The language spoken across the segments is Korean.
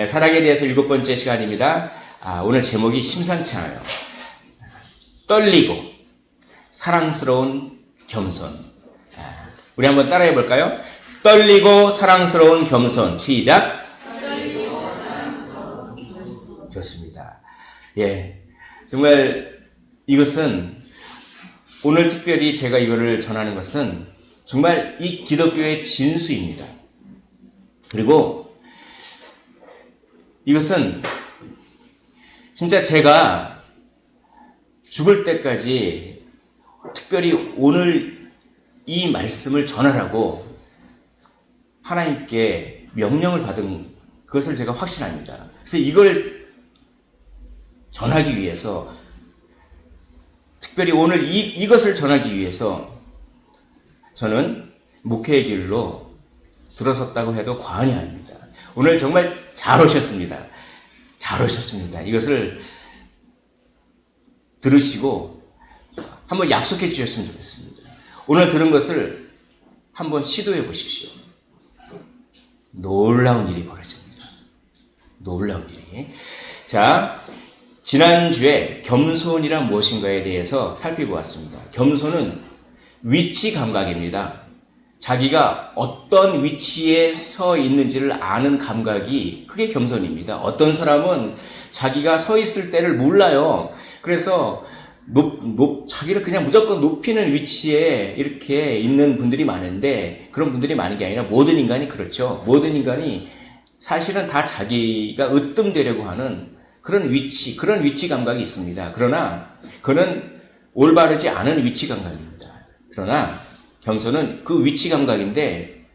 사랑에 대해서 7번째 시간입니다. 오늘 제목이 심상치 않아요. 떨리고 사랑스러운 겸손. 우리 한번 따라해 볼까요? 떨리고 사랑스러운 겸손. 시작. 떨리고 사랑스러운 겸손. 좋습니다. 예, 정말 이것은 오늘 특별히 제가 이거를 전하는 것은 정말 이 기독교의 진수입니다. 그리고 이것은 진짜 제가 죽을 때까지 특별히 오늘 이 말씀을 전하라고 하나님께 명령을 받은 그것을 제가 확신합니다. 그래서 이걸 전하기 위해서 특별히 오늘 이것을 전하기 위해서 저는 목회의 길로 들어섰다고 해도 과언이 아닙니다. 오늘 정말 잘 오셨습니다. 잘 오셨습니다. 이것을 들으시고 한번 약속해 주셨으면 좋겠습니다. 오늘 들은 것을 한번 시도해 보십시오. 놀라운 일이 벌어집니다. 놀라운 일이. 자, 지난주에 겸손이란 무엇인가에 대해서 살펴보았습니다. 겸손은 위치 감각입니다. 자기가 어떤 위치에 서 있는지를 아는 감각이 그게 겸손입니다. 어떤 사람은 자기가 서 있을 때를 몰라요. 그래서 자기를 그냥 무조건 높이는 위치에 이렇게 있는 분들이 많은데, 그런 분들이 많은 게 아니라 모든 인간이 그렇죠. 모든 인간이 사실은 다 자기가 으뜸되려고 하는 그런 위치 감각이 있습니다. 그러나 그는 올바르지 않은 위치 감각입니다. 그러나 겸손은 그 위치 감각인데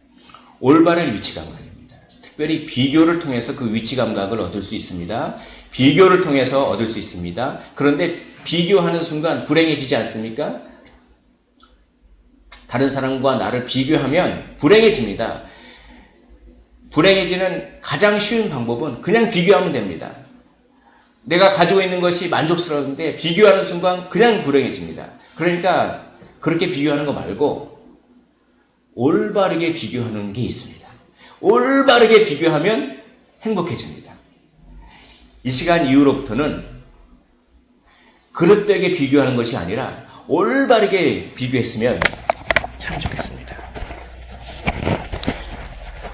올바른 위치 감각입니다. 특별히 비교를 통해서 그 위치 감각을 얻을 수 있습니다. 비교를 통해서 얻을 수 있습니다. 그런데 비교하는 순간 불행해지지 않습니까? 다른 사람과 나를 비교하면 불행해집니다. 불행해지는 가장 쉬운 방법은 그냥 비교하면 됩니다. 내가 가지고 있는 것이 만족스러운데 비교하는 순간 그냥 불행해집니다. 그러니까 그렇게 비교하는 거 말고 올바르게 비교하는 게 있습니다. 올바르게 비교하면 행복해집니다. 이 시간 이후로부터는 그릇되게 비교하는 것이 아니라 올바르게 비교했으면 참 좋겠습니다.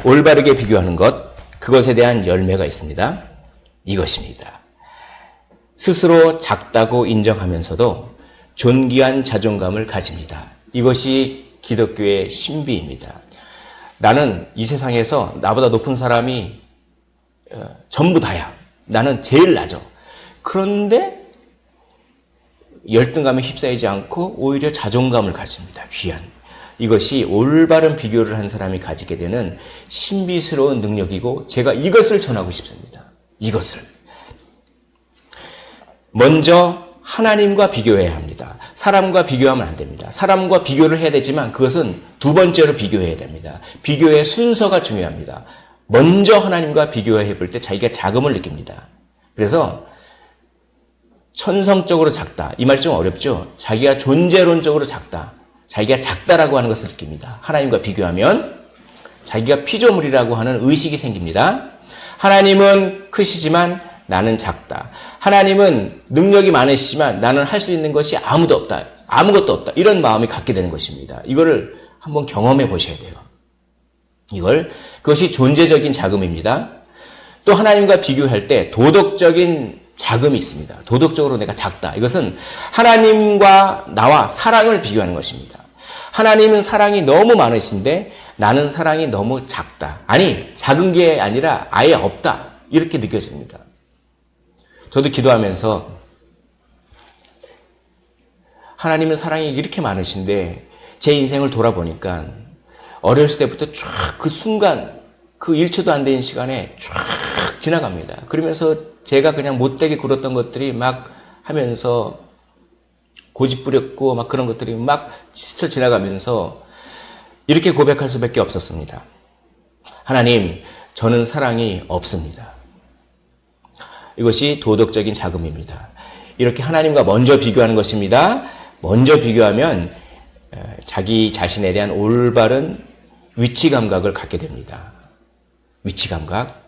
올바르게 비교하는 것, 그것에 대한 열매가 있습니다. 이것입니다. 스스로 작다고 인정하면서도 존귀한 자존감을 가집니다. 이것이 기독교의 신비입니다. 나는 이 세상에서 나보다 높은 사람이 전부 다야. 나는 제일 낮아. 그런데 열등감에 휩싸이지 않고 오히려 자존감을 가집니다. 귀한. 이것이 올바른 비교를 한 사람이 가지게 되는 신비스러운 능력이고, 제가 이것을 전하고 싶습니다. 이것을. 먼저 하나님과 비교해야 합니다. 사람과 비교하면 안 됩니다. 사람과 비교를 해야 되지만 그것은 두 번째로 비교해야 됩니다. 비교의 순서가 중요합니다. 먼저 하나님과 비교해 볼 때 자기가 작음을 느낍니다. 그래서 천성적으로 작다. 이 말 좀 어렵죠? 자기가 존재론적으로 작다. 자기가 작다라고 하는 것을 느낍니다. 하나님과 비교하면 자기가 피조물이라고 하는 의식이 생깁니다. 하나님은 크시지만 나는 작다. 하나님은 능력이 많으시지만 나는 할 수 있는 것이 아무도 없다. 아무것도 없다. 이런 마음이 갖게 되는 것입니다. 이거를 한번 경험해 보셔야 돼요. 그것이 존재적인 자금입니다. 또 하나님과 비교할 때 도덕적인 자금이 있습니다. 도덕적으로 내가 작다. 이것은 하나님과 나와 사랑을 비교하는 것입니다. 하나님은 사랑이 너무 많으신데 나는 사랑이 너무 작다. 아니, 작은 게 아니라 아예 없다. 이렇게 느껴집니다. 저도 기도하면서 하나님은 사랑이 이렇게 많으신데 제 인생을 돌아보니까 어렸을 때부터 쫙 그 순간, 그 1초도 안 되는 시간에 쫙 지나갑니다. 그러면서 제가 그냥 못되게 굴었던 것들이 막 하면서 고집 부렸고 막 그런 것들이 막 스쳐 지나가면서 이렇게 고백할 수밖에 없었습니다. 하나님, 저는 사랑이 없습니다. 이것이 도덕적인 자금입니다. 이렇게 하나님과 먼저 비교하는 것입니다. 먼저 비교하면 자기 자신에 대한 올바른 위치 감각을 갖게 됩니다. 위치 감각.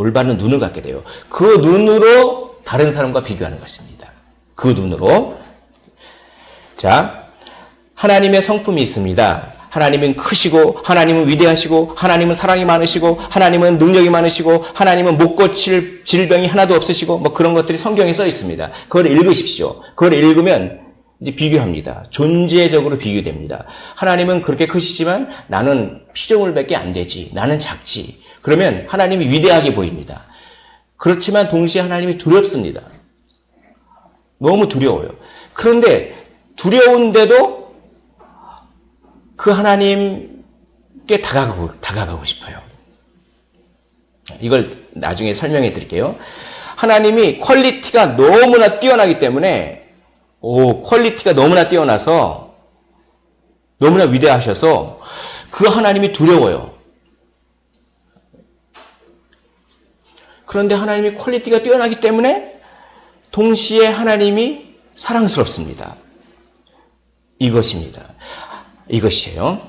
올바른 눈을 갖게 돼요. 그 눈으로 다른 사람과 비교하는 것입니다. 그 눈으로. 자, 하나님의 성품이 있습니다. 하나님은 크시고, 하나님은 위대하시고, 하나님은 사랑이 많으시고, 하나님은 능력이 많으시고, 하나님은 못 고칠 질병이 하나도 없으시고, 뭐 그런 것들이 성경에 써 있습니다. 그걸 읽으십시오. 그걸 읽으면 이제 비교합니다. 존재적으로 비교됩니다. 하나님은 그렇게 크시지만 나는 피조물밖에 안 되지. 나는 작지. 그러면 하나님이 위대하게 보입니다. 그렇지만 동시에 하나님이 두렵습니다. 너무 두려워요. 그런데 두려운데도 그 하나님께 다가가고 싶어요. 이걸 나중에 설명해 드릴게요. 하나님이 퀄리티가 너무나 뛰어나기 때문에, 퀄리티가 너무나 뛰어나서, 너무나 위대하셔서 그 하나님이 두려워요. 그런데 하나님이 퀄리티가 뛰어나기 때문에 동시에 하나님이 사랑스럽습니다. 이것이에요.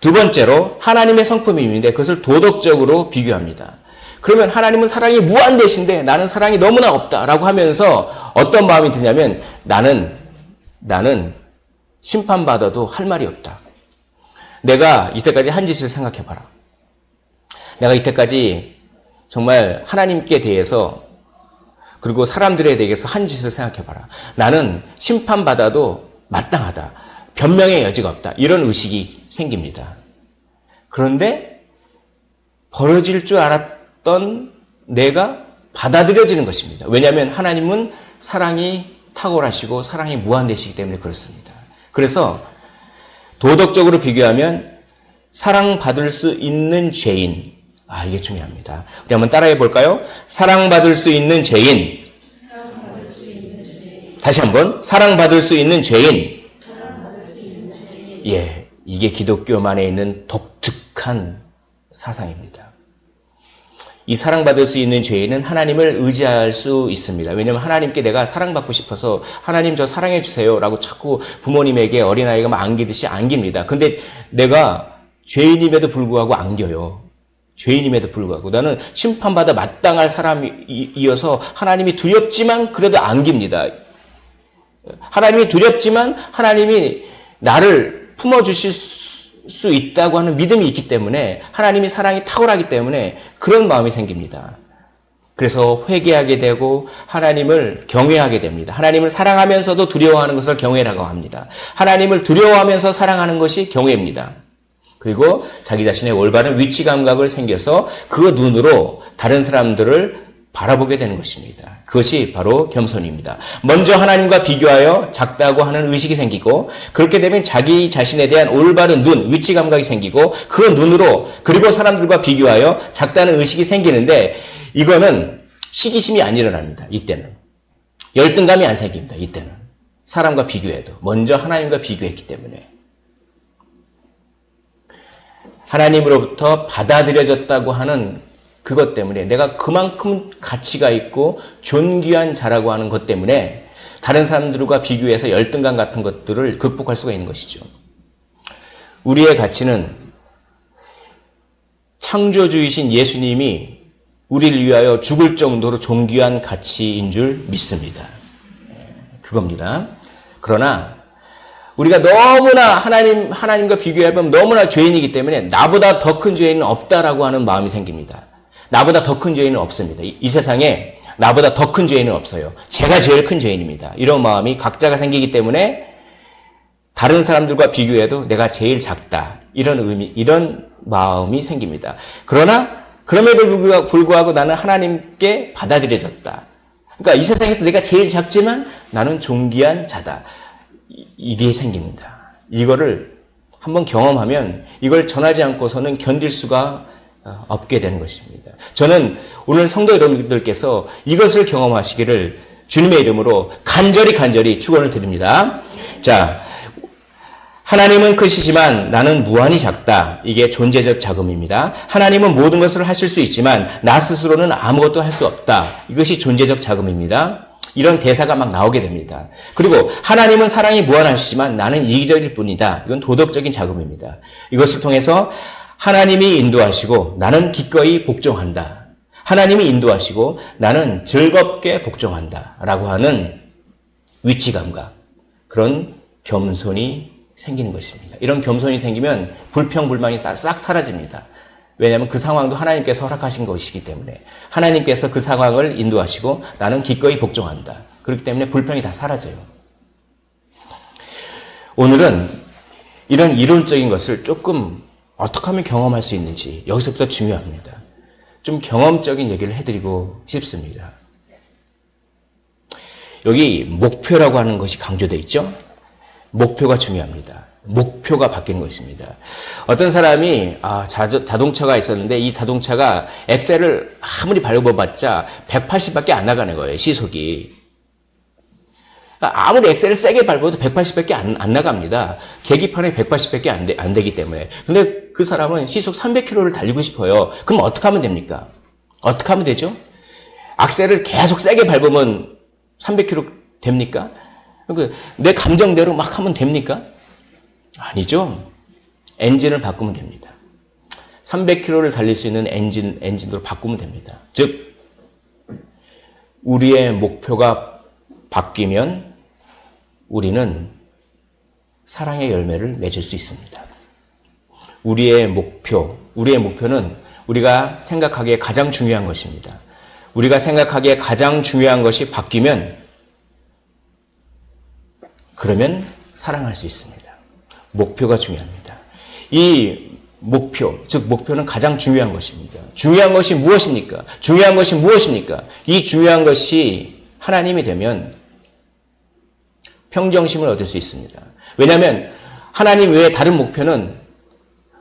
두 번째로 하나님의 성품이 있는데 그것을 도덕적으로 비교합니다. 그러면 하나님은 사랑이 무한대신데 나는 사랑이 너무나 없다라고 하면서 어떤 마음이 드냐면 나는 심판받아도 할 말이 없다. 내가 이때까지 한 짓을 생각해봐라. 내가 이때까지 정말 하나님께 대해서 그리고 사람들에 대해서 한 짓을 생각해봐라. 나는 심판받아도 마땅하다. 변명의 여지가 없다. 이런 의식이 생깁니다. 그런데 벌어질 줄 알았던 내가 받아들여지는 것입니다. 왜냐하면 하나님은 사랑이 탁월하시고 사랑이 무한대시기 때문에 그렇습니다. 그래서 도덕적으로 비교하면 사랑받을 수 있는 죄인, 이게 중요합니다. 우리 한번 따라해 볼까요? 사랑받을 수 있는 죄인. 다시 한번 사랑받을 수 있는 죄인. 이게 기독교만에 있는 독특한 사상입니다. 이 사랑받을 수 있는 죄인은 하나님을 의지할 수 있습니다. 왜냐하면 하나님께 내가 사랑받고 싶어서 하나님 저 사랑해 주세요 라고 자꾸 부모님에게 어린아이가 막 안기듯이 안깁니다. 근데 내가 죄인임에도 불구하고 안겨요. 죄인임에도 불구하고 나는 심판받아 마땅할 사람이어서 하나님이 두렵지만 그래도 안깁니다. 하나님이 두렵지만 하나님이 나를 품어주실 수 있다고 하는 믿음이 있기 때문에 하나님이 사랑이 탁월하기 때문에 그런 마음이 생깁니다. 그래서 회개하게 되고 하나님을 경외하게 됩니다. 하나님을 사랑하면서도 두려워하는 것을 경외라고 합니다. 하나님을 두려워하면서 사랑하는 것이 경외입니다. 그리고 자기 자신의 올바른 위치 감각을 생겨서 그 눈으로 다른 사람들을 바라보게 되는 것입니다. 그것이 바로 겸손입니다. 먼저 하나님과 비교하여 작다고 하는 의식이 생기고 그렇게 되면 자기 자신에 대한 올바른 눈, 위치 감각이 생기고 그 눈으로 그리고 사람들과 비교하여 작다는 의식이 생기는데 이거는 시기심이 안 일어납니다. 이때는. 열등감이 안 생깁니다. 이때는. 사람과 비교해도. 먼저 하나님과 비교했기 때문에. 하나님으로부터 받아들여졌다고 하는 그것 때문에 내가 그만큼 가치가 있고 존귀한 자라고 하는 것 때문에 다른 사람들과 비교해서 열등감 같은 것들을 극복할 수가 있는 것이죠. 우리의 가치는 창조주이신 예수님이 우리를 위하여 죽을 정도로 존귀한 가치인 줄 믿습니다. 그겁니다. 그러나 우리가 너무나 하나님과 비교해보면 너무나 죄인이기 때문에 나보다 더 큰 죄인은 없다라고 하는 마음이 생깁니다. 나보다 더 큰 죄인은 없습니다. 이 세상에 나보다 더 큰 죄인은 없어요. 제가 제일 큰 죄인입니다. 이런 마음이 각자가 생기기 때문에 다른 사람들과 비교해도 내가 제일 작다. 이런 마음이 생깁니다. 그러나 그럼에도 불구하고 나는 하나님께 받아들여졌다. 그러니까 이 세상에서 내가 제일 작지만 나는 존귀한 자다. 이게 생깁니다. 이거를 한번 경험하면 이걸 전하지 않고서는 견딜 수가 없게 되는 것입니다. 저는 오늘 성도 여러분들께서 이것을 경험하시기를 주님의 이름으로 간절히 축원을 드립니다. 자, 하나님은 크시지만 나는 무한히 작다. 이게 존재적 자금입니다. 하나님은 모든 것을 하실 수 있지만 나 스스로는 아무것도 할 수 없다. 이것이 존재적 자금입니다. 이런 대사가 막 나오게 됩니다. 그리고 하나님은 사랑이 무한하시지만 나는 이기적일 뿐이다. 이건 도덕적인 자금입니다. 이것을 통해서 하나님이 인도하시고 나는 기꺼이 복종한다. 하나님이 인도하시고 나는 즐겁게 복종한다 라고 하는 위치감각, 그런 겸손이 생기는 것입니다. 이런 겸손이 생기면 불평불만이 싹 사라집니다. 왜냐하면 그 상황도 하나님께서 허락하신 것이기 때문에 하나님께서 그 상황을 인도하시고 나는 기꺼이 복종한다. 그렇기 때문에 불평이 다 사라져요. 오늘은 이런 이론적인 것을 조금 어떻게 하면 경험할 수 있는지 여기서부터 중요합니다. 좀 경험적인 얘기를 해드리고 싶습니다. 여기 목표라고 하는 것이 강조되어 있죠? 목표가 중요합니다. 목표가 바뀌는 것입니다. 어떤 사람이 자동차가 있었는데 이 자동차가 엑셀을 아무리 밟아봤자 180밖에 안 나가는 거예요. 시속이. 아무리 엑셀을 세게 밟아도 180밖에 안 나갑니다. 계기판에 180밖에 안 되기 때문에. 근데 그 사람은 시속 300km를 달리고 싶어요. 그럼 어떻게 하면 됩니까? 어떻게 하면 되죠? 악셀을 계속 세게 밟으면 300km 됩니까? 그러니까 내 감정대로 막 하면 됩니까? 아니죠. 엔진을 바꾸면 됩니다. 300km를 달릴 수 있는 엔진으로 바꾸면 됩니다. 즉, 우리의 목표가 바뀌면 우리는 사랑의 열매를 맺을 수 있습니다. 우리의 목표는 우리가 생각하기에 가장 중요한 것입니다. 우리가 생각하기에 가장 중요한 것이 바뀌면 그러면 사랑할 수 있습니다. 목표가 중요합니다. 이 목표, 즉 목표는 가장 중요한 것입니다. 중요한 것이 무엇입니까? 이 중요한 것이 하나님이 되면 평정심을 얻을 수 있습니다. 왜냐하면 하나님 외에 다른 목표는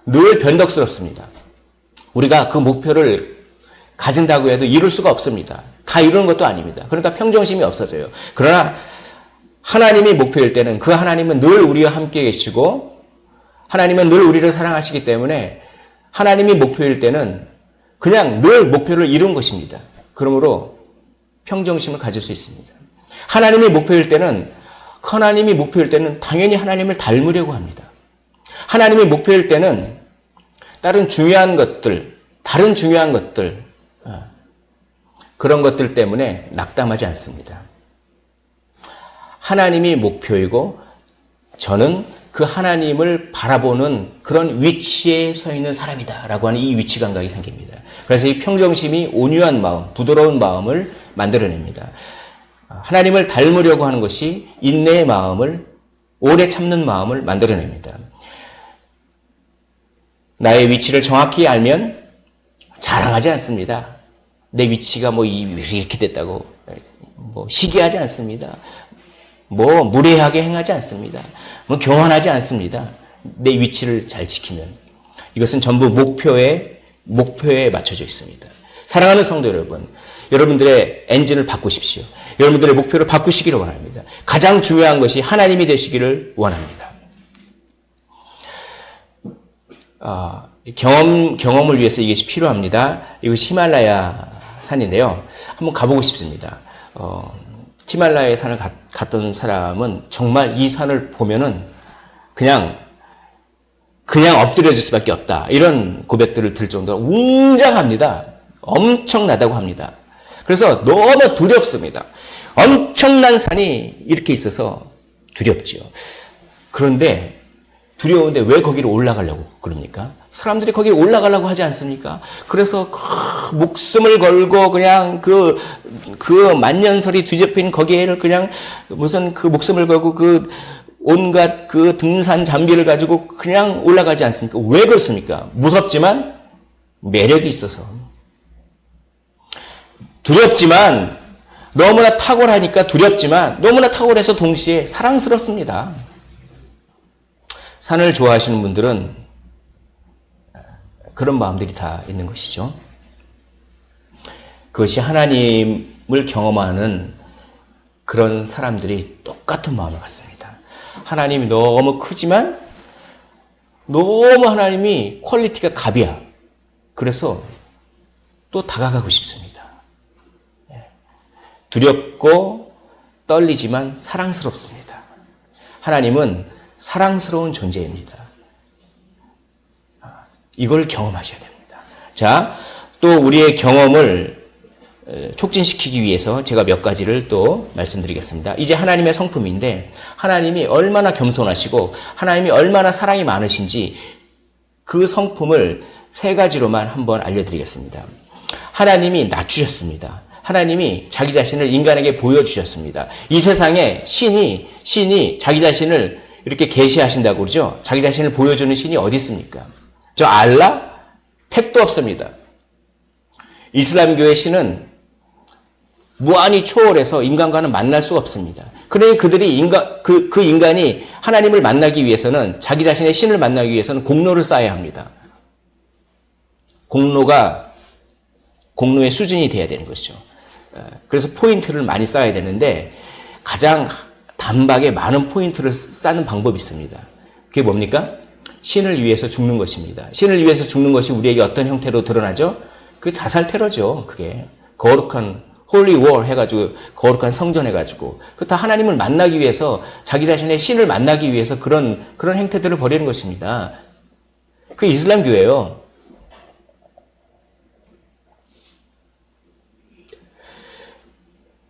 늘 변덕스럽습니다. 우리가 그 목표를 가진다고 해도 이룰 수가 없습니다. 다 이루는 것도 아닙니다. 그러니까 평정심이 없어져요. 그러나 하나님이 목표일 때는 그 하나님은 늘 우리와 함께 계시고 하나님은 늘 우리를 사랑하시기 때문에 하나님이 목표일 때는 그냥 늘 목표를 이룬 것입니다. 그러므로 평정심을 가질 수 있습니다. 하나님이 목표일 때는 당연히 하나님을 닮으려고 합니다. 하나님이 목표일 때는 다른 중요한 것들, 그런 것들 때문에 낙담하지 않습니다. 하나님이 목표이고 저는 그 하나님을 바라보는 그런 위치에 서 있는 사람이다라고 하는 이 위치 감각이 생깁니다. 그래서 이 평정심이 온유한 마음, 부드러운 마음을 만들어냅니다. 하나님을 닮으려고 하는 것이 인내의 마음을, 오래 참는 마음을 만들어냅니다. 나의 위치를 정확히 알면 자랑하지 않습니다. 내 위치가 이렇게 됐다고 시기하지 않습니다. 무례하게 행하지 않습니다. 교만하지 않습니다. 내 위치를 잘 지키면. 이것은 전부 목표에 맞춰져 있습니다. 사랑하는 성도 여러분, 여러분들의 엔진을 바꾸십시오. 여러분들의 목표를 바꾸시기를 원합니다. 가장 중요한 것이 하나님이 되시기를 원합니다. 경험을 위해서 이것이 필요합니다. 이것이 히말라야 산인데요. 한번 가보고 싶습니다. 히말라야 산을 갔던 사람은 정말 이 산을 보면은 그냥 엎드려질 수밖에 없다. 이런 고백들을 들 정도로 웅장합니다. 엄청나다고 합니다. 그래서 너무 두렵습니다. 엄청난 산이 이렇게 있어서 두렵지요. 그런데 두려운데 왜 거기를 올라가려고 그럽니까? 사람들이 거기 올라가려고 하지 않습니까? 그래서 목숨을 걸고 그냥 그 만년설이 뒤집힌 거기에를 그냥 무슨 목숨을 걸고 온갖 등산 장비를 가지고 그냥 올라가지 않습니까? 왜 그렇습니까? 무섭지만 매력이 있어서. 두렵지만 너무나 탁월하니까 두렵지만 너무나 탁월해서 동시에 사랑스럽습니다. 산을 좋아하시는 분들은 그런 마음들이 다 있는 것이죠. 그것이 하나님을 경험하는 그런 사람들이 똑같은 마음을 갖습니다. 하나님이 너무 크지만 너무 하나님이 퀄리티가 갑이야. 그래서 또 다가가고 싶습니다. 두렵고 떨리지만 사랑스럽습니다. 하나님은 사랑스러운 존재입니다. 이걸 경험하셔야 됩니다. 자, 또 우리의 경험을 촉진시키기 위해서 제가 몇 가지를 또 말씀드리겠습니다. 이제 하나님의 성품인데 하나님이 얼마나 겸손하시고 하나님이 얼마나 사랑이 많으신지 그 성품을 세 가지로만 한번 알려드리겠습니다. 하나님이 낮추셨습니다. 하나님이 자기 자신을 인간에게 보여주셨습니다. 이 세상에 신이 자기 자신을 이렇게 계시하신다고 그러죠. 자기 자신을 보여주는 신이 어디 있습니까? 저 알라? 택도 없습니다. 이슬람교의 신은 무한히 초월해서 인간과는 만날 수가 없습니다. 그러니 그들이 그 인간이 하나님을 만나기 위해서는 자기 자신의 신을 만나기 위해서는 공로를 쌓아야 합니다. 공로의 수준이 돼야 되는 것이죠. 그래서 포인트를 많이 쌓아야 되는데 가장 단박에 많은 포인트를 쌓는 방법이 있습니다. 그게 뭡니까? 신을 위해서 죽는 것입니다. 신을 위해서 죽는 것이 우리에게 어떤 형태로 드러나죠? 그 자살 테러죠. 그게 거룩한 홀리 워 해가지고 거룩한 성전 해가지고 그 다 하나님을 만나기 위해서 자기 자신의 신을 만나기 위해서 그런 행태들을 벌이는 것입니다. 그 이슬람교예요.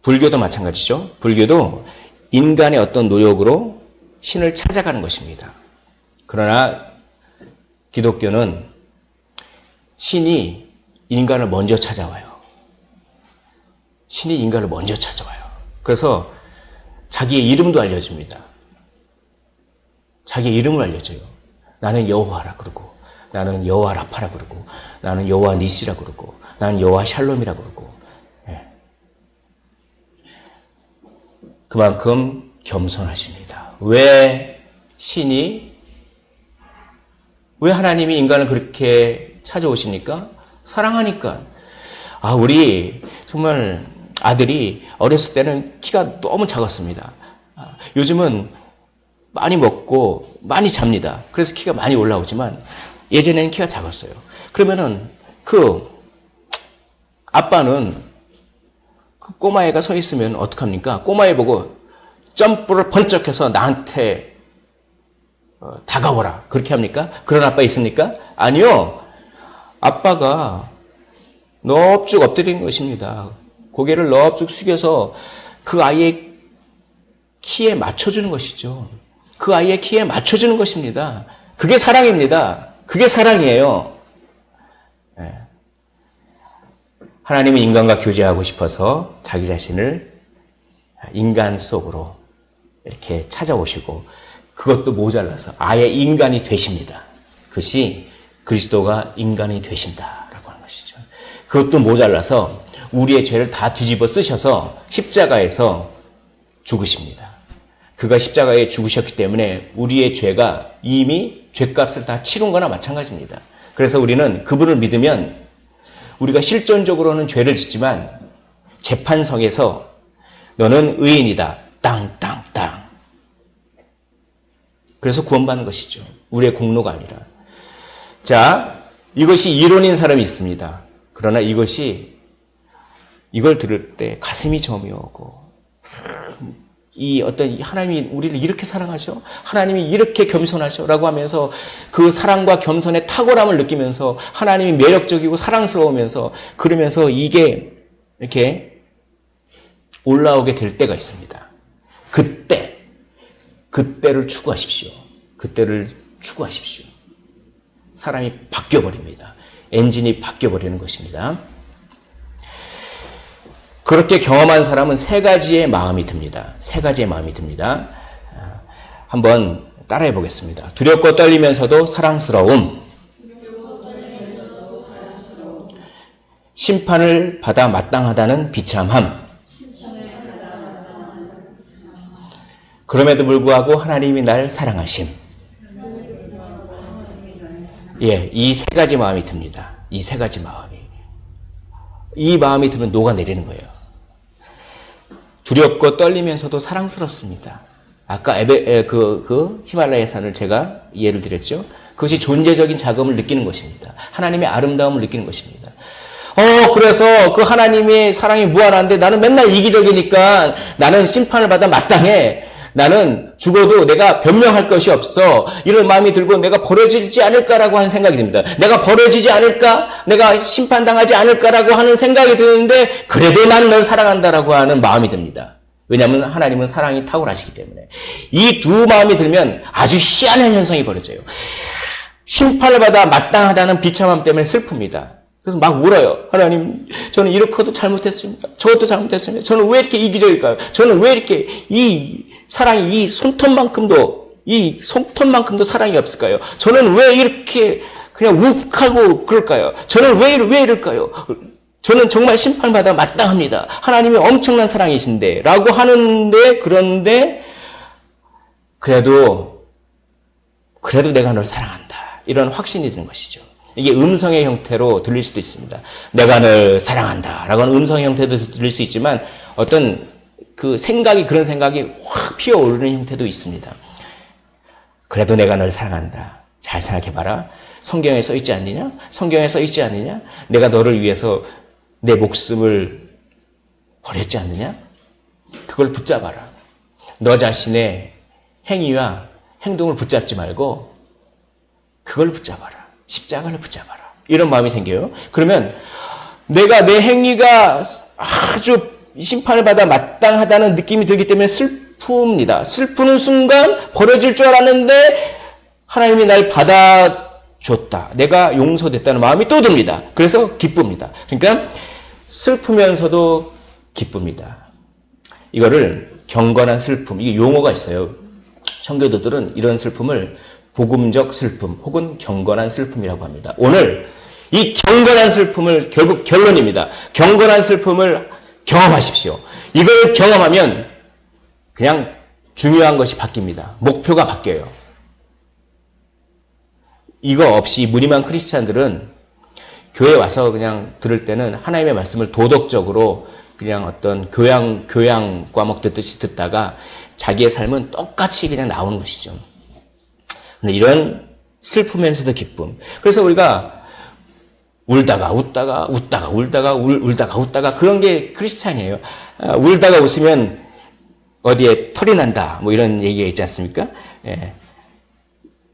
불교도 마찬가지죠. 불교도 인간의 어떤 노력으로 신을 찾아가는 것입니다. 그러나 기독교는 신이 인간을 먼저 찾아와요. 신이 인간을 먼저 찾아와요. 그래서 자기의 이름도 알려줍니다. 자기의 이름을 알려줘요. 나는 여호와라 그러고, 나는 여호와 라파라 그러고, 나는 여호와 니시라 그러고, 나는 여호와 샬롬이라 그러고. 그만큼 겸손하십니다. 왜 하나님이 인간을 그렇게 찾아오십니까? 사랑하니까. 우리 정말 아들이 어렸을 때는 키가 너무 작았습니다. 요즘은 많이 먹고 많이 잡니다. 그래서 키가 많이 올라오지만 예전에는 키가 작았어요. 그러면은 아빠는 그 꼬마애가 서 있으면 어떡합니까? 꼬마애 보고 점프를 번쩍해서 나한테 다가오라. 그렇게 합니까? 그런 아빠 있습니까? 아니요. 아빠가 넙죽 엎드리는 것입니다. 고개를 넙죽 숙여서 그 아이의 키에 맞춰주는 것이죠. 그 아이의 키에 맞춰주는 것입니다. 그게 사랑입니다. 그게 사랑이에요. 하나님은 인간과 교제하고 싶어서 자기 자신을 인간 속으로 이렇게 찾아오시고 그것도 모자라서 아예 인간이 되십니다. 그것이 그리스도가 인간이 되신다라고 하는 것이죠. 그것도 모자라서 우리의 죄를 다 뒤집어 쓰셔서 십자가에서 죽으십니다. 그가 십자가에 죽으셨기 때문에 우리의 죄가 이미 죄값을 다 치른 거나 마찬가지입니다. 그래서 우리는 그분을 믿으면 우리가 실존적으로는 죄를 짓지만 재판석에서 너는 의인이다. 땅땅땅. 그래서 구원받는 것이죠. 우리의 공로가 아니라. 자, 이것이 이론인 사람이 있습니다. 그러나 이걸 들을 때 가슴이 저미 오고 하나님이 우리를 이렇게 사랑하셔? 하나님이 이렇게 겸손하셔? 라고 하면서 그 사랑과 겸손의 탁월함을 느끼면서 하나님이 매력적이고 사랑스러우면서 그러면서 이게 이렇게 올라오게 될 때가 있습니다. 그때를 추구하십시오. 그때를 추구하십시오. 사람이 바뀌어버립니다. 엔진이 바뀌어버리는 것입니다. 그렇게 경험한 사람은 세 가지의 마음이 듭니다. 세 가지의 마음이 듭니다. 한번 따라해 보겠습니다. 두렵고 떨리면서도 사랑스러움. 심판을 받아 마땅하다는 비참함. 그럼에도 불구하고 하나님이 날 사랑하심. 이 세 가지 마음이 듭니다. 이 세 가지 마음이. 이 마음이 들면 녹아내리는 거예요. 두렵고 떨리면서도 사랑스럽습니다. 아까 히말라야 산을 제가 예를 드렸죠. 그것이 존재적인 자금을 느끼는 것입니다. 하나님의 아름다움을 느끼는 것입니다. 그래서 그 하나님의 사랑이 무한한데 나는 맨날 이기적이니까 나는 심판을 받아 마땅해. 나는 죽어도 내가 변명할 것이 없어. 이런 마음이 들고 내가 버려지지 않을까라고 하는 생각이 듭니다. 내가 버려지지 않을까? 내가 심판당하지 않을까라고 하는 생각이 드는데 그래도 난 널 사랑한다라고 하는 마음이 듭니다. 왜냐하면 하나님은 사랑이 탁월하시기 때문에. 이 두 마음이 들면 아주 희한한 현상이 벌어져요. 심판을 받아 마땅하다는 비참함 때문에 슬픕니다. 그래서 막 울어요. 하나님, 저는 이렇게도 잘못했습니다. 저것도 잘못했습니다. 저는 왜 이렇게 이기적일까요? 저는 왜 이렇게 이 사랑이 이 손톱만큼도 사랑이 없을까요? 저는 왜 이렇게 그냥 욱하고 그럴까요? 저는 왜 이럴까요? 저는 정말 심판받아 마땅합니다. 하나님이 엄청난 사랑이신데 라고 하는데 그런데 그래도 내가 널 사랑한다. 이런 확신이 드는 것이죠. 이게 음성의 형태로 들릴 수도 있습니다. 내가 널 사랑한다. 라고 하는 음성의 형태도 들릴 수 있지만 어떤 그 생각이 그런 생각이 확 피어오르는 형태도 있습니다. 그래도 내가 널 사랑한다. 잘 생각해봐라. 성경에 써 있지 않느냐? 성경에 써 있지 않느냐? 내가 너를 위해서 내 목숨을 버렸지 않느냐? 그걸 붙잡아라. 너 자신의 행위와 행동을 붙잡지 말고 그걸 붙잡아라. 십자가를 붙잡아라. 이런 마음이 생겨요. 그러면 내가 내 행위가 아주 심판을 받아 마땅하다는 느낌이 들기 때문에 슬픕니다. 슬프는 순간 버려질 줄 알았는데 하나님이 날 받아줬다. 내가 용서됐다는 마음이 또 듭니다. 그래서 기쁩니다. 그러니까 슬프면서도 기쁩니다. 이거를 경건한 슬픔, 이게 용어가 있어요. 청교도들은 이런 슬픔을 복음적 슬픔 혹은 경건한 슬픔이라고 합니다. 오늘 이 경건한 슬픔을 결국 결론입니다. 경건한 슬픔을 경험하십시오. 이걸 경험하면 그냥 중요한 것이 바뀝니다. 목표가 바뀌어요. 이거 없이 무림한 크리스찬들은 교회 와서 그냥 들을 때는 하나님의 말씀을 도덕적으로 그냥 어떤 교양 과목 듣듯이 듣다가 자기의 삶은 똑같이 그냥 나오는 것이죠. 이런 슬프면서도 기쁨. 그래서 우리가 울다가 웃다가 그런 게 크리스찬이에요. 울다가 웃으면 어디에 털이 난다. 뭐 이런 얘기가 있지 않습니까? 예.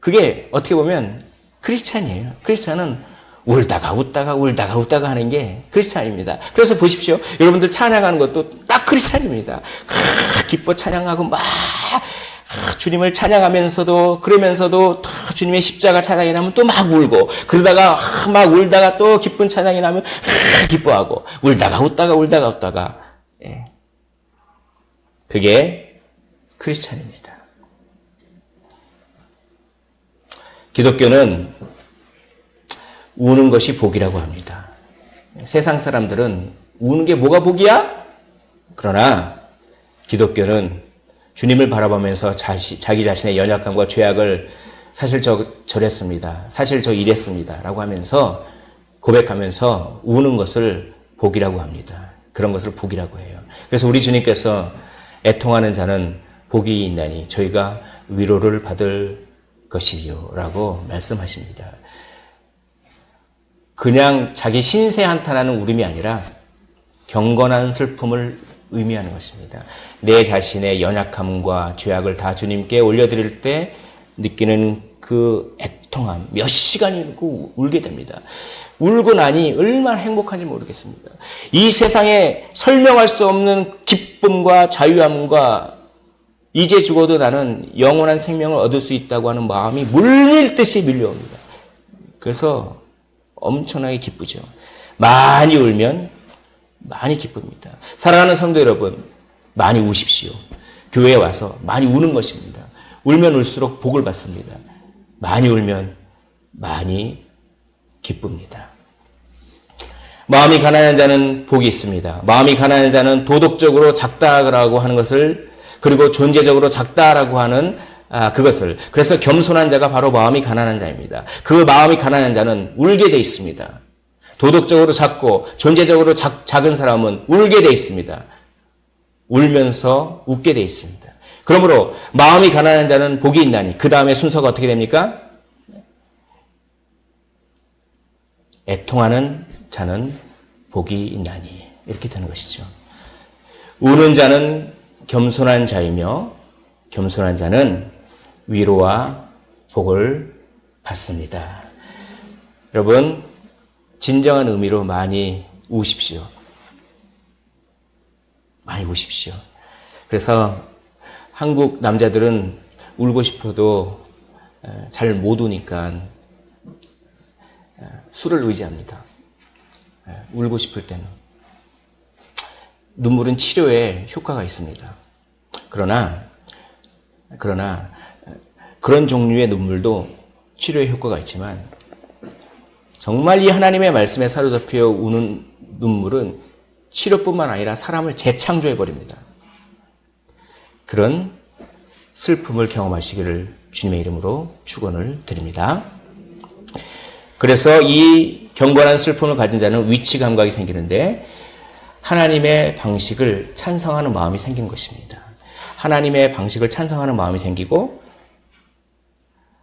그게 어떻게 보면 크리스찬이에요. 크리스찬은 울다가 웃다가 하는 게 크리스찬입니다. 그래서 보십시오. 여러분들 찬양하는 것도 딱 크리스찬입니다. 기뻐 찬양하고 막 주님을 찬양하면서도 그러면서도 주님의 십자가 찬양이 나면 또 막 울고 그러다가 막 울다가 또 기쁜 찬양이 나면 기뻐하고 울다가 웃다가 예. 그게 크리스찬입니다. 기독교는 우는 것이 복이라고 합니다. 세상 사람들은 우는 게 뭐가 복이야? 그러나 기독교는 주님을 바라보면서 자기 자신의 연약함과 죄악을 사실 저랬습니다. 사실 저 이랬습니다. 라고 하면서 고백하면서 우는 것을 복이라고 합니다. 그런 것을 복이라고 해요. 그래서 우리 주님께서 애통하는 자는 복이 있나니 저희가 위로를 받을 것이요 라고 말씀하십니다. 그냥 자기 신세 한탄하는 울음이 아니라 경건한 슬픔을 의미하는 것입니다. 내 자신의 연약함과 죄악을 다 주님께 올려드릴 때 느끼는 그 애통함, 몇 시간이 울게 됩니다. 울고 나니 얼마나 행복한지 모르겠습니다. 이 세상에 설명할 수 없는 기쁨과 자유함과 이제 죽어도 나는 영원한 생명을 얻을 수 있다고 하는 마음이 물밀듯이 밀려옵니다. 그래서 엄청나게 기쁘죠. 많이 울면 많이 기쁩니다. 사랑하는 성도 여러분, 많이 우십시오. 교회에 와서 많이 우는 것입니다. 울면 울수록 복을 받습니다. 많이 울면 많이 기쁩니다. 마음이 가난한 자는 복이 있습니다. 마음이 가난한 자는 도덕적으로 작다라고 하는 것을 그리고 존재적으로 작다라고 하는 그것을 그래서 겸손한 자가 바로 마음이 가난한 자입니다. 그 마음이 가난한 자는 울게 돼 있습니다. 도덕적으로 작고 존재적으로 작은 사람은 울게 돼 있습니다. 울면서 웃게 돼 있습니다. 그러므로 마음이 가난한 자는 복이 있나니 그 다음에 순서가 어떻게 됩니까? 애통하는 자는 복이 있나니 이렇게 되는 것이죠. 우는 자는 겸손한 자이며 겸손한 자는 위로와 복을 받습니다. 여러분, 진정한 의미로 많이 우십시오. 많이 우십시오. 그래서 한국 남자들은 울고 싶어도 잘 못 우니까 술을 의지합니다. 울고 싶을 때는. 눈물은 치료에 효과가 있습니다. 그러나 그런 종류의 눈물도 치료에 효과가 있지만 정말 이 하나님의 말씀에 사로잡혀 우는 눈물은 치료뿐만 아니라 사람을 재창조해버립니다. 그런 슬픔을 경험하시기를 주님의 이름으로 축원을 드립니다. 그래서 이 경건한 슬픔을 가진 자는 위치 감각이 생기는데 하나님의 방식을 찬성하는 마음이 생긴 것입니다. 하나님의 방식을 찬성하는 마음이 생기고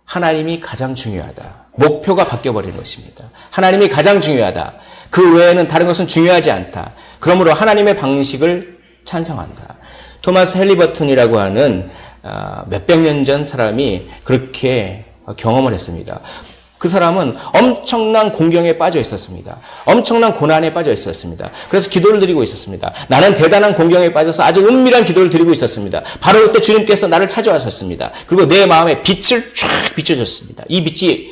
하나님이 가장 중요하다. 목표가 바뀌어버리는 것입니다. 하나님이 가장 중요하다. 그 외에는 다른 것은 중요하지 않다. 그러므로 하나님의 방식을 찬성한다. 토마스 헬리버튼이라고 하는 몇백 년 전 사람이 그렇게 경험을 했습니다. 그 사람은 엄청난 공경에 빠져 있었습니다. 엄청난 고난에 빠져 있었습니다. 그래서 기도를 드리고 있었습니다. 나는 대단한 공경에 빠져서 아주 은밀한 기도를 드리고 있었습니다. 바로 그때 주님께서 나를 찾아왔었습니다. 그리고 내 마음에 빛을 쫙 비춰줬습니다. 이 빛이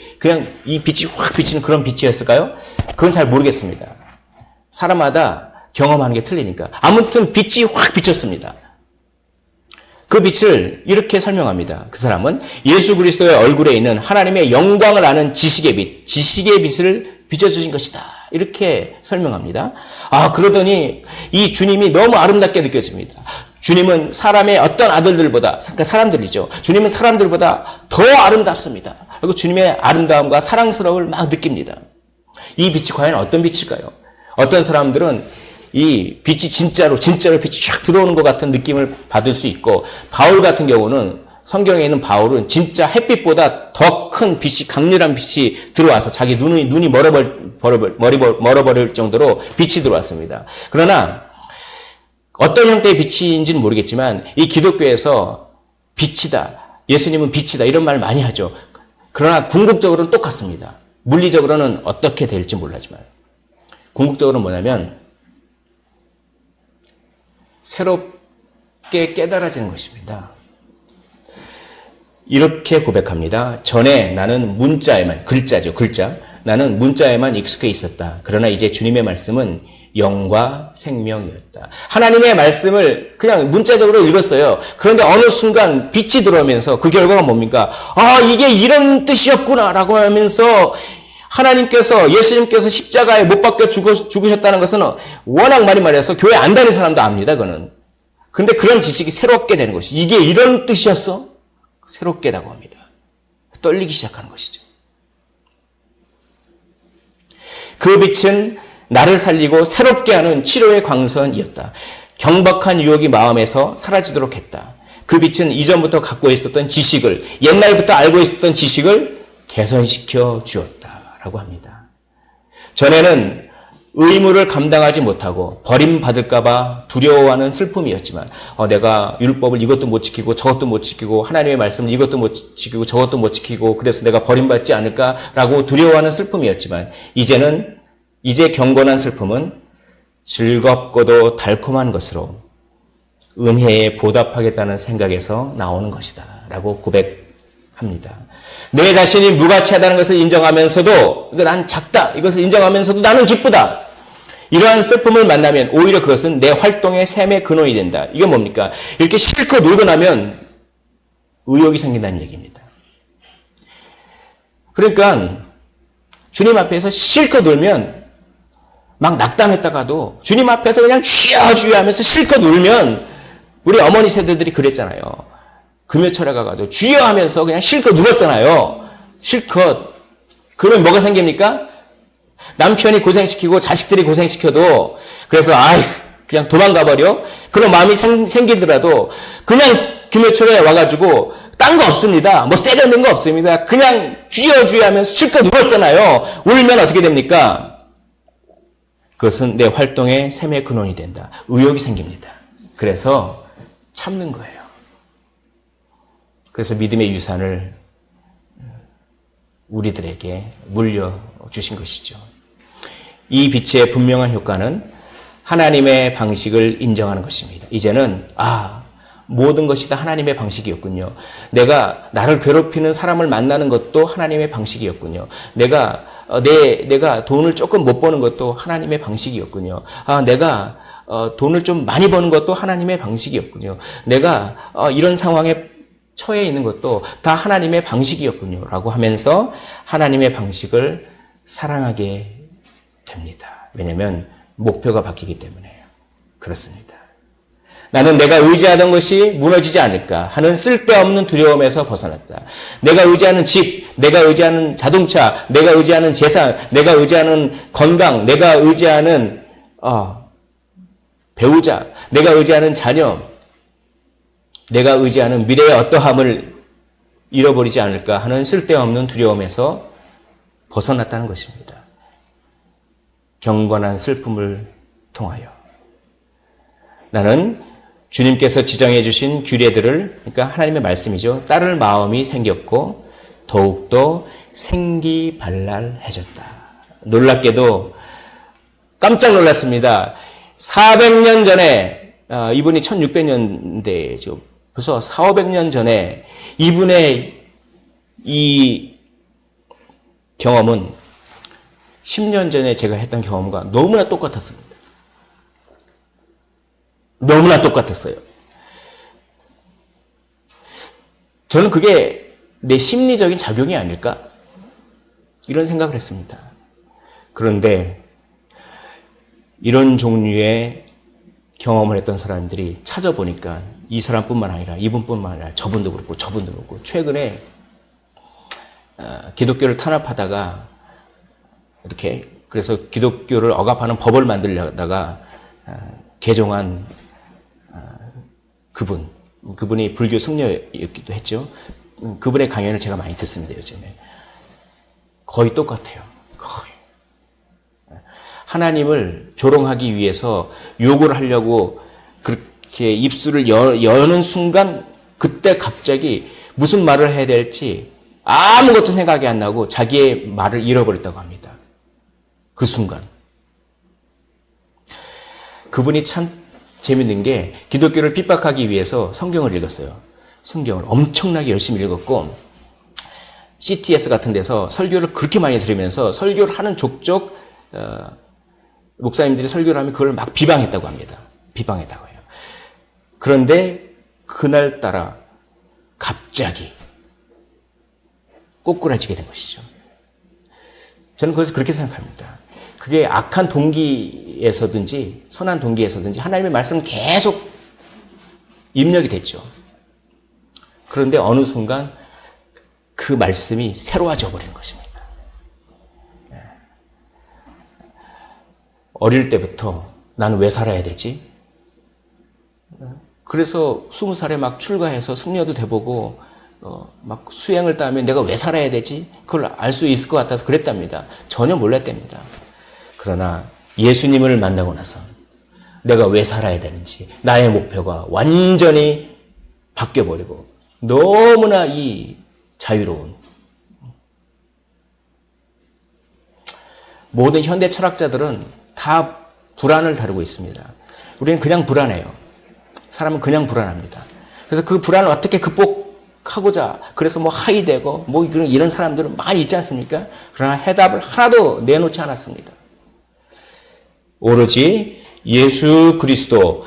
확 비치는 그런 빛이었을까요? 그건 잘 모르겠습니다. 사람마다 경험하는 게 틀리니까. 아무튼 빛이 확 비쳤습니다. 그 빛을 이렇게 설명합니다. 그 사람은 예수 그리스도의 얼굴에 있는 하나님의 영광을 아는 지식의 빛을 비춰주신 것이다. 이렇게 설명합니다. 그러더니 이 주님이 너무 아름답게 느껴집니다. 주님은 사람의 어떤 아들들보다, 그러니까 사람들이죠. 주님은 사람들보다 더 아름답습니다. 그리고 주님의 아름다움과 사랑스러움을 막 느낍니다. 이 빛이 과연 어떤 빛일까요? 어떤 사람들은 이 빛이 진짜로 빛이 쫙 들어오는 것 같은 느낌을 받을 수 있고, 바울 같은 경우는 성경에 있는 바울은 진짜 햇빛보다 더 큰 빛이, 강렬한 빛이 들어와서 자기 눈이 멀어버릴 정도로 빛이 들어왔습니다. 그러나 어떤 형태의 빛인지는 모르겠지만 이 기독교에서 빛이다, 예수님은 빛이다 이런 말 많이 하죠. 그러나 궁극적으로는 똑같습니다. 물리적으로는 어떻게 될지 몰라지만 궁극적으로는 뭐냐면 새롭게 깨달아지는 것입니다. 이렇게 고백합니다. 전에 나는 문자에만, 글자. 나는 문자에만 익숙해 있었다. 그러나 이제 주님의 말씀은 영과 생명이었다. 하나님의 말씀을 그냥 문자적으로 읽었어요. 그런데 어느 순간 빛이 들어오면서 그 결과가 뭡니까? 이게 이런 뜻이었구나 라고 하면서 하나님께서, 예수님께서 십자가에 못 박혀 죽으셨다는 것은 워낙 많이 말해서 교회 안 다니는 사람도 압니다, 그거는. 근데 그런 지식이 새롭게 되는 것이, 이게 이런 뜻이었어? 새롭게라고 합니다. 떨리기 시작하는 것이죠. 그 빛은 나를 살리고 새롭게 하는 치료의 광선이었다. 경박한 유혹이 마음에서 사라지도록 했다. 그 빛은 이전부터 갖고 있었던 지식을, 옛날부터 알고 있었던 지식을 개선시켜 주었다라고 합니다. 전에는 의무를 감당하지 못하고 버림받을까봐 두려워하는 슬픔이었지만 내가 율법을 이것도 못 지키고 저것도 못 지키고 하나님의 말씀을 이것도 못 지키고 저것도 못 지키고 그래서 내가 버림받지 않을까라고 두려워하는 슬픔이었지만 이제 경건한 슬픔은 즐겁고도 달콤한 것으로 은혜에 보답하겠다는 생각에서 나오는 것이다 라고 고백합니다. 내 자신이 무가치하다는 것을 인정하면서도 난 작다 이것을 인정하면서도 나는 기쁘다. 이러한 슬픔을 만나면 오히려 그것은 내 활동의 샘의 근원이 된다. 이게 뭡니까? 이렇게 실컷 놀고 나면 의욕이 생긴다는 얘기입니다. 그러니까 주님 앞에서 실컷 놀면 막 낙담했다가도 주님 앞에서 그냥 주여 하면서 실컷 울면 우리 어머니 세대들이 그랬잖아요. 금요철에 가가지고 주여 하면서 그냥 실컷 울었잖아요. 실컷. 그러면 뭐가 생깁니까? 남편이 고생시키고 자식들이 고생시켜도 그래서 그냥 도망가버려? 그런 마음이 생기더라도 그냥 금요철에 와가지고 딴 거 없습니다. 뭐 세련된 거 없습니다. 그냥 주여 하면서 실컷 울었잖아요. 울면 어떻게 됩니까? 그것은 내 활동의 샘의 근원이 된다. 의욕이 생깁니다. 그래서 참는 거예요. 그래서 믿음의 유산을 우리들에게 물려주신 것이죠. 이 빛의 분명한 효과는 하나님의 방식을 인정하는 것입니다. 이제는 모든 것이 다 하나님의 방식이었군요. 내가 나를 괴롭히는 사람을 만나는 것도 하나님의 방식이었군요. 내가 돈을 조금 못 버는 것도 하나님의 방식이었군요. 내가 돈을 좀 많이 버는 것도 하나님의 방식이었군요. 내가 이런 상황에 처해 있는 것도 다 하나님의 방식이었군요. 라고 하면서 하나님의 방식을 사랑하게 됩니다. 왜냐하면 목표가 바뀌기 때문에요. 그렇습니다. 나는 내가 의지하던 것이 무너지지 않을까 하는 쓸데없는 두려움에서 벗어났다. 내가 의지하는 집, 내가 의지하는 자동차, 내가 의지하는 재산, 내가 의지하는 건강, 내가 의지하는 배우자, 내가 의지하는 자녀, 내가 의지하는 미래의 어떠함을 잃어버리지 않을까 하는 쓸데없는 두려움에서 벗어났다는 것입니다. 경건한 슬픔을 통하여 나는 주님께서 지정해 주신 규례들을, 그러니까 하나님의 말씀이죠, 따를 마음이 생겼고 더욱더 생기발랄해졌다. 놀랍게도 깜짝 놀랐습니다. 400년 전에, 이분이 1600년대죠. 벌써 400~500년 전에 이분의 이 경험은 10년 전에 제가 했던 경험과 너무나 똑같았습니다. 너무나 똑같았어요. 저는 그게 내 심리적인 작용이 아닐까? 이런 생각을 했습니다. 그런데 이런 종류의 경험을 했던 사람들이 찾아보니까 이 사람뿐만 아니라 이분뿐만 아니라 저분도 그렇고 저분도 그렇고 최근에 기독교를 탄압하다가 이렇게 그래서 기독교를 억압하는 법을 만들려다가 개종한 그분이 불교 승려였기도 했죠. 그분의 강연을 제가 많이 듣습니다, 요즘에. 거의 똑같아요. 거의. 하나님을 조롱하기 위해서 욕을 하려고 그렇게 입술을 여는 순간 그때 갑자기 무슨 말을 해야 될지 아무것도 생각이 안 나고 자기의 말을 잃어버렸다고 합니다. 그 순간. 그분이 참 재밌는 게 기독교를 핍박하기 위해서 성경을 읽었어요. 성경을 엄청나게 열심히 읽었고 CTS 같은 데서 설교를 그렇게 많이 들으면서 설교를 하는 족족 목사님들이 설교를 하면 그걸 막 비방했다고 합니다. 비방했다고 해요. 그런데 그날따라 갑자기 꼬꾸라지게 된 것이죠. 저는 그래서 그렇게 생각합니다. 그게 악한 동기에서든지 선한 동기에서든지 하나님의 말씀은 계속 입력이 됐죠. 그런데 어느 순간 그 말씀이 새로워져 버린 것입니다. 어릴 때부터 나는 왜 살아야 되지? 그래서 20살에 막 출가해서 승려도 돼보고 막 수행을 따면 내가 왜 살아야 되지? 그걸 알 수 있을 것 같아서 그랬답니다. 전혀 몰랐답니다. 그러나 예수님을 만나고 나서 내가 왜 살아야 되는지 나의 목표가 완전히 바뀌어버리고 너무나 이 자유로운 모든 현대 철학자들은 다 불안을 다루고 있습니다. 우리는 그냥 불안해요. 사람은 그냥 불안합니다. 그래서 그 불안을 어떻게 극복하고자 그래서 뭐 하이되고 뭐 이런 사람들은 많이 있지 않습니까? 그러나 해답을 하나도 내놓지 않았습니다. 오로지 예수 그리스도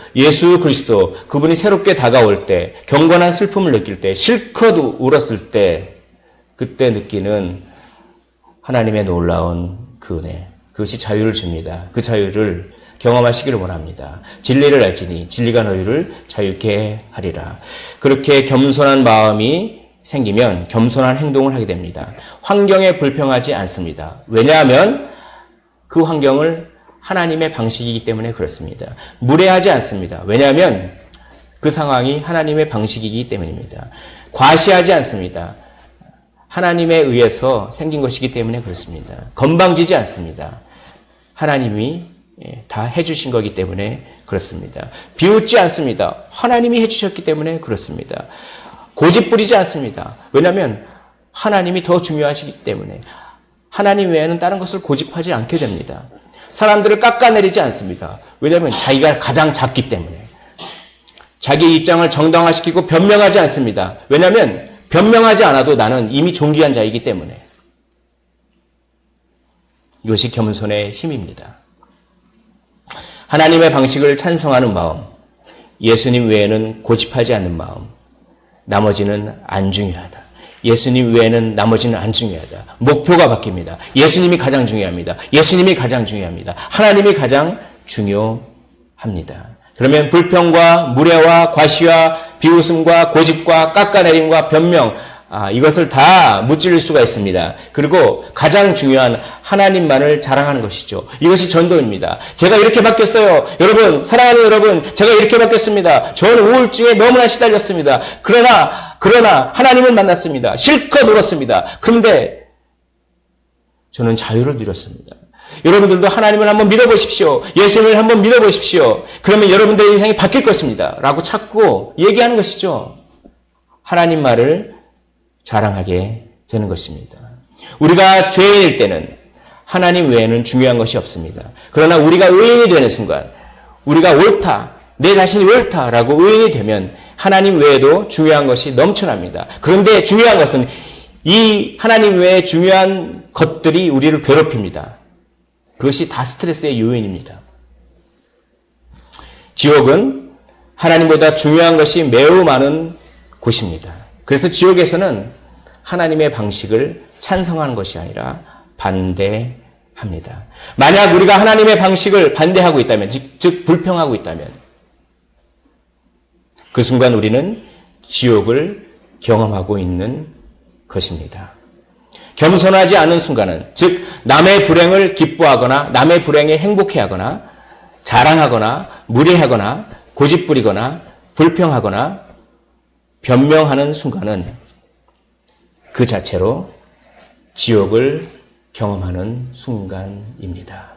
그분이 새롭게 다가올 때 경건한 슬픔을 느낄 때 실컷 울었을 때 그때 느끼는 하나님의 놀라운 그 은혜 그것이 자유를 줍니다. 그 자유를 경험하시기를 원합니다. 진리를 알지니 진리가 너희를 자유케 하리라. 그렇게 겸손한 마음이 생기면 겸손한 행동을 하게 됩니다. 환경에 불평하지 않습니다. 왜냐하면 그 환경을 하나님의 방식이기 때문에 그렇습니다. 무례하지 않습니다. 왜냐하면 그 상황이 하나님의 방식이기 때문입니다. 과시하지 않습니다. 하나님에 의해서 생긴 것이기 때문에 그렇습니다. 건방지지 않습니다. 하나님이 다 해주신 거기 때문에 그렇습니다. 비웃지 않습니다. 하나님이 해주셨기 때문에 그렇습니다. 고집 부리지 않습니다. 왜냐하면 하나님이 더 중요하시기 때문에 하나님 외에는 다른 것을 고집하지 않게 됩니다. 사람들을 깎아내리지 않습니다. 왜냐하면 자기가 가장 작기 때문에. 자기 입장을 정당화시키고 변명하지 않습니다. 왜냐하면 변명하지 않아도 나는 이미 존귀한 자이기 때문에. 이것이 겸손의 힘입니다. 하나님의 방식을 찬성하는 마음, 예수님 외에는 고집하지 않는 마음, 나머지는 안 중요하다. 예수님 외에는 나머지는 안 중요하다. 목표가 바뀝니다. 예수님이 가장 중요합니다. 예수님이 가장 중요합니다. 하나님이 가장 중요합니다. 그러면 불평과 무례와 과시와 비웃음과 고집과 깎아내림과 변명, 이것을 다 무찌를 수가 있습니다. 그리고 가장 중요한 하나님만을 자랑하는 것이죠. 이것이 전도입니다. 제가 이렇게 바뀌었어요. 여러분, 사랑하는 여러분, 제가 이렇게 바뀌었습니다. 저는 우울증에 너무나 시달렸습니다. 그러나 하나님을 만났습니다. 실컷 울었습니다. 그런데 저는 자유를 누렸습니다. 여러분들도 하나님을 한번 믿어보십시오. 예수님을 한번 믿어보십시오. 그러면 여러분들의 인생이 바뀔 것입니다. 라고 찾고 얘기하는 것이죠. 하나님 말을 자랑하게 되는 것입니다. 우리가 죄인일 때는 하나님 외에는 중요한 것이 없습니다. 그러나 우리가 의인이 되는 순간, 우리가 옳다, 내 자신이 옳다라고 의인이 되면 하나님 외에도 중요한 것이 넘쳐납니다. 그런데 중요한 것은 이 하나님 외에 중요한 것들이 우리를 괴롭힙니다. 그것이 다 스트레스의 요인입니다. 지옥은 하나님보다 중요한 것이 매우 많은 곳입니다. 그래서 지옥에서는 하나님의 방식을 찬성하는 것이 아니라 반대합니다. 만약 우리가 하나님의 방식을 반대하고 있다면, 즉 불평하고 있다면 그 순간 우리는 지옥을 경험하고 있는 것입니다. 겸손하지 않은 순간은, 즉 남의 불행을 기뻐하거나 남의 불행에 행복해하거나 자랑하거나 무례하거나 고집부리거나 불평하거나 변명하는 순간은 그 자체로 지옥을 경험하는 순간입니다.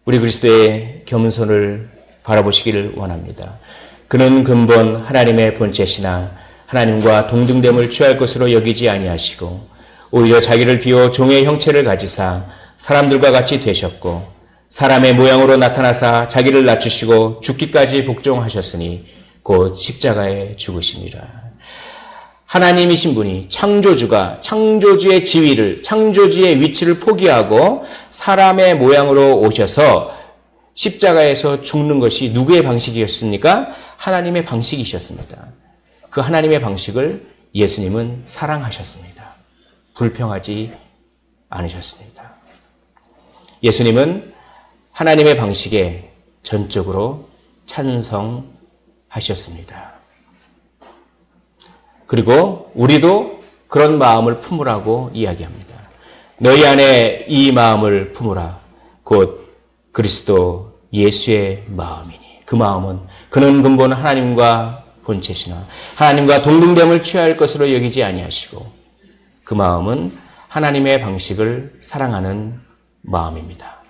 우리 그리스도의 겸손을 바라보시기를 원합니다. 그는 근본 하나님의 본체시나 하나님과 동등됨을 취할 것으로 여기지 아니하시고 오히려 자기를 비워 종의 형체를 가지사 사람들과 같이 되셨고 사람의 모양으로 나타나사 자기를 낮추시고 죽기까지 복종하셨으니 곧 십자가에 죽으심이라. 하나님이신 분이 창조주의 지위를, 창조주의 위치를 포기하고 사람의 모양으로 오셔서 십자가에서 죽는 것이 누구의 방식이었습니까? 하나님의 방식이셨습니다. 그 하나님의 방식을 예수님은 사랑하셨습니다. 불평하지 않으셨습니다. 예수님은 하나님의 방식에 전적으로 찬성하셨습니다. 그리고 우리도 그런 마음을 품으라고 이야기합니다. 너희 안에 이 마음을 품으라. 곧 그리스도 예수의 마음이니. 그 마음은 그는 근본 하나님과 본체시나 하나님과 동등됨을 취할 것으로 여기지 아니하시고 그 마음은 하나님의 방식을 사랑하는 마음입니다.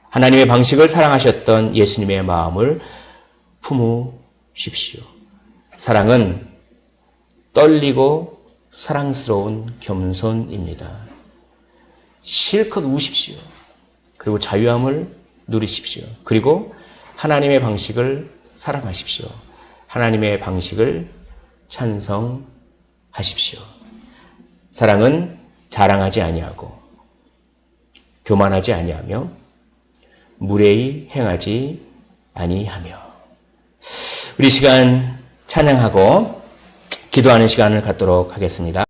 하나님의 방식을 사랑하셨던 예수님의 마음을 품으십시오. 사랑은 떨리고 사랑스러운 겸손입니다. 실컷 우십시오. 그리고 자유함을 누리십시오. 그리고 하나님의 방식을 사랑하십시오. 하나님의 방식을 찬성하십시오. 사랑은 자랑하지 아니하고 교만하지 아니하며 무례히 행하지 아니하며. 우리 시간 찬양하고 기도하는 시간을 갖도록 하겠습니다.